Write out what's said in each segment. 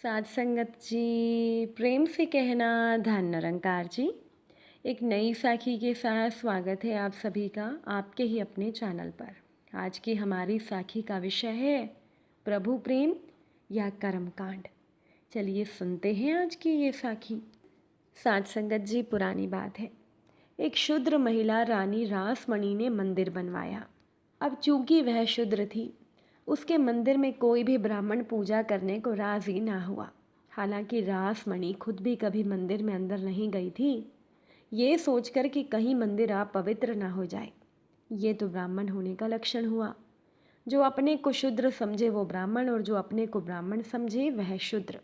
साध संगत जी, प्रेम से कहना धन निरंकार जी। एक नई साखी के साथ स्वागत है आप सभी का आपके ही अपने चैनल पर। आज की हमारी साखी का विषय है प्रभु प्रेम या कर्मकांड। चलिए सुनते हैं आज की ये साखी। साध संगत जी, पुरानी बात है। एक शूद्र महिला रानी रासमणि ने मंदिर बनवाया। अब चूंकि वह शूद्र थी, उसके मंदिर में कोई भी ब्राह्मण पूजा करने को राजी ना हुआ। हालांकि रासमणि खुद भी कभी मंदिर में अंदर नहीं गई थी, ये सोचकर कि कहीं मंदिर अपवित्र ना हो जाए। ये तो ब्राह्मण होने का लक्षण हुआ। जो अपने को शूद्र समझे वो ब्राह्मण, और जो अपने को ब्राह्मण समझे वह शूद्र।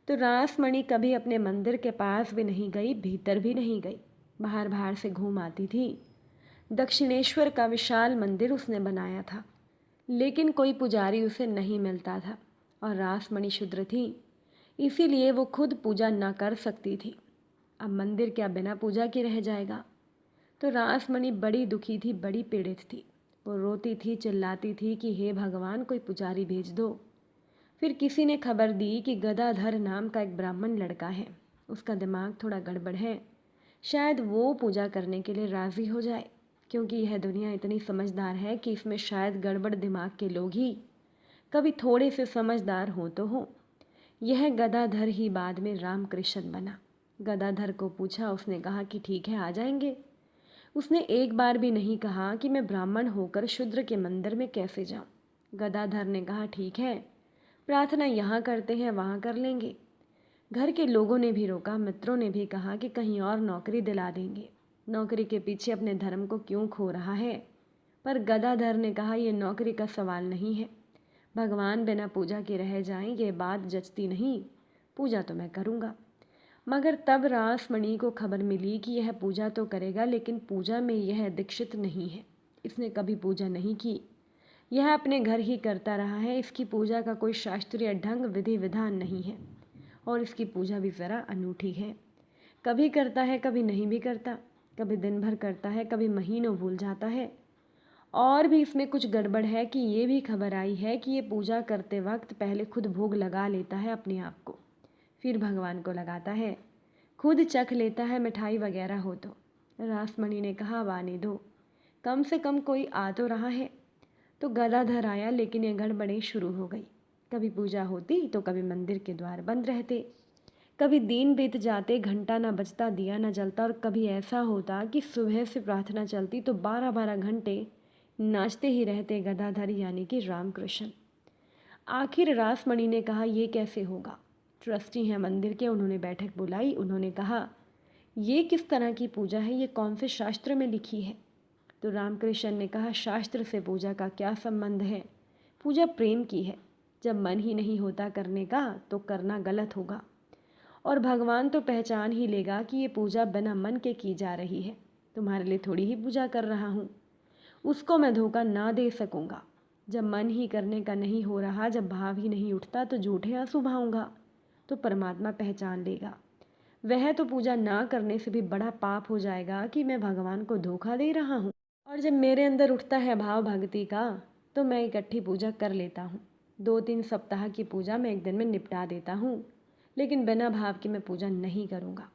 तो रासमणि कभी अपने मंदिर के पास भी नहीं गई, भीतर भी नहीं गई, बाहर बाहर से घूम आती थी। दक्षिणेश्वर का विशाल मंदिर उसने बनाया था, लेकिन कोई पुजारी उसे नहीं मिलता था, और रासमणि शूद्र थी, इसीलिए वो खुद पूजा न कर सकती थी। अब मंदिर क्या बिना पूजा के रह जाएगा। तो रासमणि बड़ी दुखी थी, बड़ी पीड़ित थी। वो रोती थी, चिल्लाती थी कि हे भगवान, कोई पुजारी भेज दो। फिर किसी ने खबर दी कि गदाधर नाम का एक ब्राह्मण लड़का है, उसका दिमाग थोड़ा गड़बड़ है, शायद वो पूजा करने के लिए राज़ी हो जाए, क्योंकि यह दुनिया इतनी समझदार है कि इसमें शायद गड़बड़ दिमाग के लोग ही कभी थोड़े से समझदार हो तो हो। यह गदाधर ही बाद में रामकृष्ण बना। गदाधर को पूछा, उसने कहा कि ठीक है, आ जाएंगे। उसने एक बार भी नहीं कहा कि मैं ब्राह्मण होकर शूद्र के मंदिर में कैसे जाऊं। गदाधर ने कहा ठीक है, प्रार्थना यहाँ करते हैं वहाँ कर लेंगे। घर के लोगों ने भी रोका, मित्रों ने भी कहा कि कहीं और नौकरी दिला देंगे, नौकरी के पीछे अपने धर्म को क्यों खो रहा है। पर गदाधर ने कहा यह नौकरी का सवाल नहीं है, भगवान बिना पूजा के रह जाएं ये बात जचती नहीं, पूजा तो मैं करूँगा। मगर तब रासमणि को खबर मिली कि यह पूजा तो करेगा, लेकिन पूजा में यह दीक्षित नहीं है, इसने कभी पूजा नहीं की, यह अपने घर ही करता रहा है, इसकी पूजा का कोई शास्त्रीय ढंग विधि विधान नहीं है, और इसकी पूजा भी ज़रा अनूठी है। कभी करता है, कभी नहीं भी करता, कभी दिन भर करता है, कभी महीनों भूल जाता है। और भी इसमें कुछ गड़बड़ है कि ये भी खबर आई है कि ये पूजा करते वक्त पहले खुद भोग लगा लेता है अपने आप को, फिर भगवान को लगाता है, खुद चख लेता है मिठाई वगैरह हो तो। रासमणि ने कहा वाने दो, कम से कम कोई आ तो रहा है। तो गदाधर आया, लेकिन ये गड़बड़ें शुरू हो गई। कभी पूजा होती तो कभी मंदिर के द्वार बंद रहते, कभी दिन बीत जाते, घंटा ना बजता, दिया ना जलता, और कभी ऐसा होता कि सुबह से प्रार्थना चलती तो 12-12 घंटे नाचते ही रहते गदाधर यानी कि रामकृष्ण। आखिर रासमणि ने कहा ये कैसे होगा। ट्रस्टी हैं मंदिर के, उन्होंने बैठक बुलाई। उन्होंने कहा ये किस तरह की पूजा है, ये कौन से शास्त्र में लिखी है। तो रामकृष्ण ने कहा शास्त्र से पूजा का क्या संबंध है, पूजा प्रेम की है, जब मन ही नहीं होता करने का तो करना गलत होगा, और भगवान तो पहचान ही लेगा कि ये पूजा बिना मन के की जा रही है, तुम्हारे लिए थोड़ी ही पूजा कर रहा हूँ, उसको मैं धोखा ना दे सकूँगा। जब मन ही करने का नहीं हो रहा, जब भाव ही नहीं उठता, तो झूठे आंसू बहाऊंगा तो परमात्मा पहचान लेगा। वह तो पूजा ना करने से भी बड़ा पाप हो जाएगा कि मैं भगवान को धोखा दे रहा हूँ। और जब मेरे अंदर उठता है भाव भक्ति का, तो मैं इकट्ठी पूजा कर लेता हूँ। 2-3 सप्ताह की पूजा मैं एक दिन में निपटा देता हूँ, लेकिन बिना भाव के मैं पूजा नहीं करूँगा।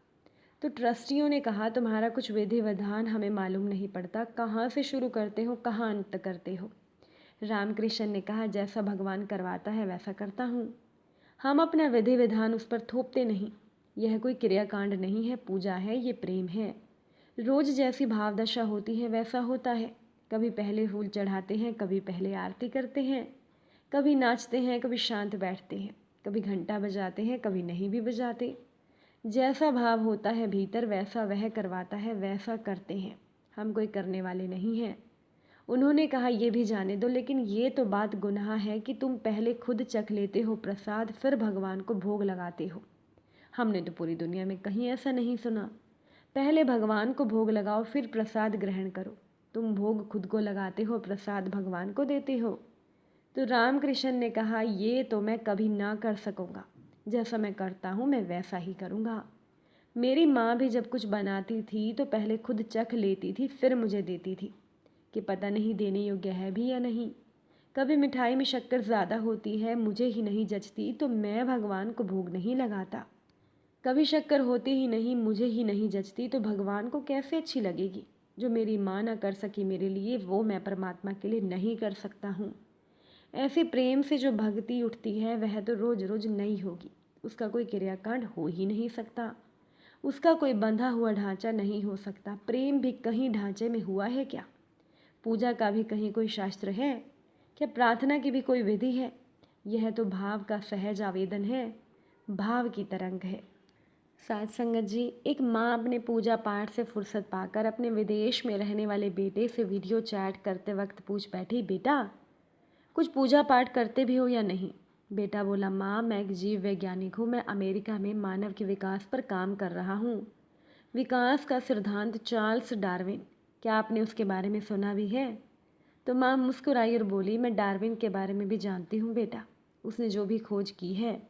तो ट्रस्टियों ने कहा तुम्हारा कुछ विधि विधान हमें मालूम नहीं पड़ता, कहाँ से शुरू करते हो, कहाँ अंत करते हो। रामकृष्ण ने कहा जैसा भगवान करवाता है वैसा करता हूँ, हम अपना विधि विधान उस पर थोपते नहीं। यह कोई क्रियाकांड नहीं है, पूजा है, ये प्रेम है। रोज़ जैसी भावदशा होती है वैसा होता है। कभी पहले फूल चढ़ाते हैं, कभी पहले आरती करते हैं, कभी नाचते हैं, कभी शांत बैठते हैं, कभी घंटा बजाते हैं, कभी नहीं भी बजाते। जैसा भाव होता है भीतर वैसा वह करवाता है, वैसा करते हैं, हम कोई करने वाले नहीं हैं। उन्होंने कहा ये भी जाने दो, लेकिन ये तो बात गुनाह है कि तुम पहले खुद चख लेते हो प्रसाद, फिर भगवान को भोग लगाते हो। हमने तो पूरी दुनिया में कहीं ऐसा नहीं सुना। पहले भगवान को भोग लगाओ, फिर प्रसाद ग्रहण करो। तुम भोग खुद को लगाते हो, प्रसाद भगवान को देते हो। तो रामकृष्ण ने कहा ये तो मैं कभी ना कर सकूँगा, जैसा मैं करता हूँ मैं वैसा ही करूँगा। मेरी माँ भी जब कुछ बनाती थी तो पहले खुद चख लेती थी, फिर मुझे देती थी कि पता नहीं देने योग्य है भी या नहीं। कभी मिठाई में शक्कर ज़्यादा होती है, मुझे ही नहीं जचती, तो मैं भगवान को भोग नहीं लगाता। कभी शक्कर होती ही नहीं, मुझे ही नहीं जचती, तो भगवान को कैसे अच्छी लगेगी। जो मेरी माँ न कर सकी मेरे लिए, वो मैं परमात्मा के लिए नहीं कर सकता हूँ। ऐसे प्रेम से जो भक्ति उठती है वह तो रोज रोज नई होगी। उसका कोई क्रियाकांड हो ही नहीं सकता, उसका कोई बंधा हुआ ढांचा नहीं हो सकता। प्रेम भी कहीं ढांचे में हुआ है क्या? पूजा का भी कहीं कोई शास्त्र है क्या? प्रार्थना की भी कोई विधि है? यह तो भाव का सहज आवेदन है, भाव की तरंग है। साथ संगत जी, एक माँ अपने पूजा पाठ से फुर्सत पाकर अपने विदेश में रहने वाले बेटे से वीडियो चैट करते वक्त पूछ बैठी, बेटा कुछ पूजा पाठ करते भी हो या नहीं? बेटा बोला, माँ मैं एक जीव वैज्ञानिक हूँ, मैं अमेरिका में मानव के विकास पर काम कर रहा हूँ। विकास का सिद्धांत चार्ल्स डार्विन, क्या आपने उसके बारे में सुना भी है? तो माँ मुस्कुराई और बोली, मैं डार्विन के बारे में भी जानती हूँ बेटा। उसने जो भी खोज की है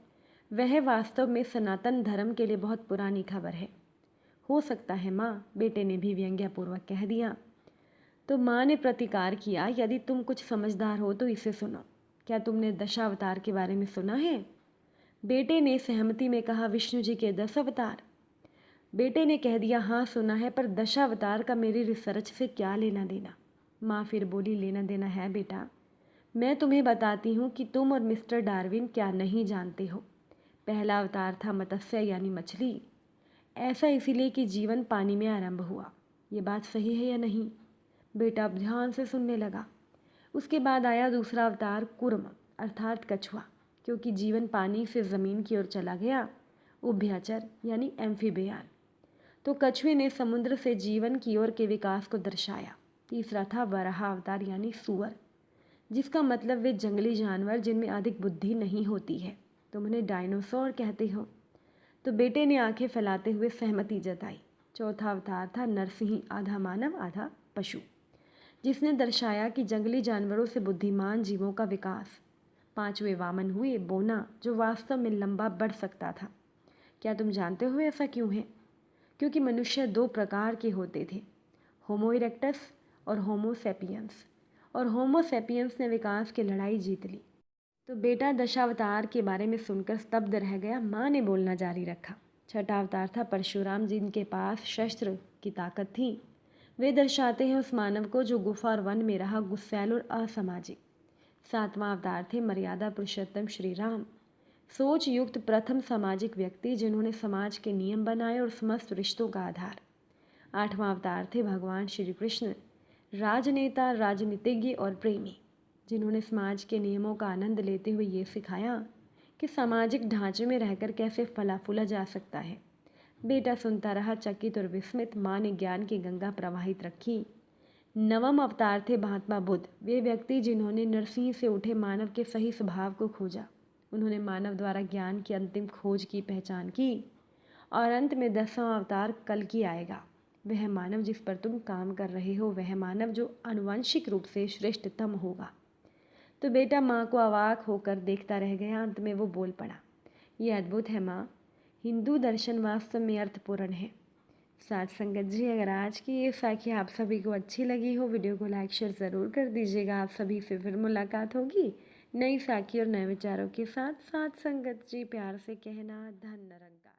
वह वास्तव में सनातन धर्म के लिए बहुत पुरानी खबर है। हो सकता है माँ, बेटे ने भी व्यंग्यपूर्वक कह दिया। तो माँ ने प्रतिकार किया, यदि तुम कुछ समझदार हो तो इसे सुनो। क्या तुमने दशावतार के बारे में सुना है? बेटे ने सहमति में कहा, विष्णु जी के 10 अवतार। बेटे ने कह दिया, हाँ सुना है, पर दशावतार का मेरी रिसर्च से क्या लेना देना? माँ फिर बोली, लेना देना है बेटा। मैं तुम्हें बताती हूँ कि तुम और मिस्टर डार्विन क्या नहीं जानते हो। पहला अवतार था मत्स्य यानी मछली। ऐसा इसीलिए कि जीवन पानी में आरंभ हुआ। ये बात सही है या नहीं? बेटा अब ध्यान से सुनने लगा। उसके बाद आया दूसरा अवतार कुर्म अर्थात कछुआ, क्योंकि जीवन पानी से ज़मीन की ओर चला गया। उभयचर यानी एम्फीबियन, तो कछुए ने समुद्र से जीवन की ओर के विकास को दर्शाया। तीसरा था वराह अवतार यानी सुअर, जिसका मतलब वे जंगली जानवर जिनमें अधिक बुद्धि नहीं होती है। तुम उन्हें डायनासोर कहते हो। तो बेटे ने आंखें फैलाते हुए सहमति जताई। चौथा अवतार था नरसिंह, आधा मानव आधा पशु, जिसने दर्शाया कि जंगली जानवरों से बुद्धिमान जीवों का विकास। पांचवें वामन हुए बोना, जो वास्तव में लंबा बढ़ सकता था। क्या तुम जानते हो ऐसा क्यों है? क्योंकि मनुष्य 2 प्रकार के होते थे, होमो इरेक्टस और होमो सेपियंस, और होमो सेपियंस ने विकास की लड़ाई जीत ली। तो बेटा दशावतार के बारे में सुनकर स्तब्ध रह गया। माँ ने बोलना जारी रखा। छठा अवतार था परशुराम, जिनके पास शस्त्र की ताकत थी। वे दर्शाते हैं उस मानव को जो गुफा और वन में रहा, गुस्सैल और असामाजिक। सातवां अवतार थे मर्यादा पुरुषोत्तम श्री राम, सोच युक्त प्रथम सामाजिक व्यक्ति, जिन्होंने समाज के नियम बनाए और समस्त रिश्तों का आधार। आठवां अवतार थे भगवान श्री कृष्ण, राजनेता, राजनीतिज्ञ और प्रेमी, जिन्होंने समाज के नियमों का आनंद लेते हुए ये सिखाया कि सामाजिक ढांचे में रहकर कैसे फला फूला जा सकता है। बेटा सुनता रहा चकित और विस्मित। माँ ने ज्ञान की गंगा प्रवाहित रखी। नवम अवतार थे महात्मा बुद्ध, वे व्यक्ति जिन्होंने नरसिंह से उठे मानव के सही स्वभाव को खोजा। उन्होंने मानव द्वारा ज्ञान की अंतिम खोज की पहचान की। और अंत में 10वां अवतार कल्कि आएगा। वह मानव जिस पर तुम काम कर रहे हो, वह मानव जो आनुवंशिक रूप से श्रेष्ठतम होगा। तो बेटा माँ को अवाक होकर देखता रह गया। अंत में वो बोल पड़ा, ये अद्भुत है माँ, हिंदू दर्शन वास्तव में अर्थपूर्ण है। साथ संगत जी, अगर आज की ये साखी आप सभी को अच्छी लगी हो, वीडियो को लाइक शेयर ज़रूर कर दीजिएगा। आप सभी से फिर मुलाकात होगी नई साखी और नए विचारों के साथ। साथ संगत जी, प्यार से कहना, धन निरंकार।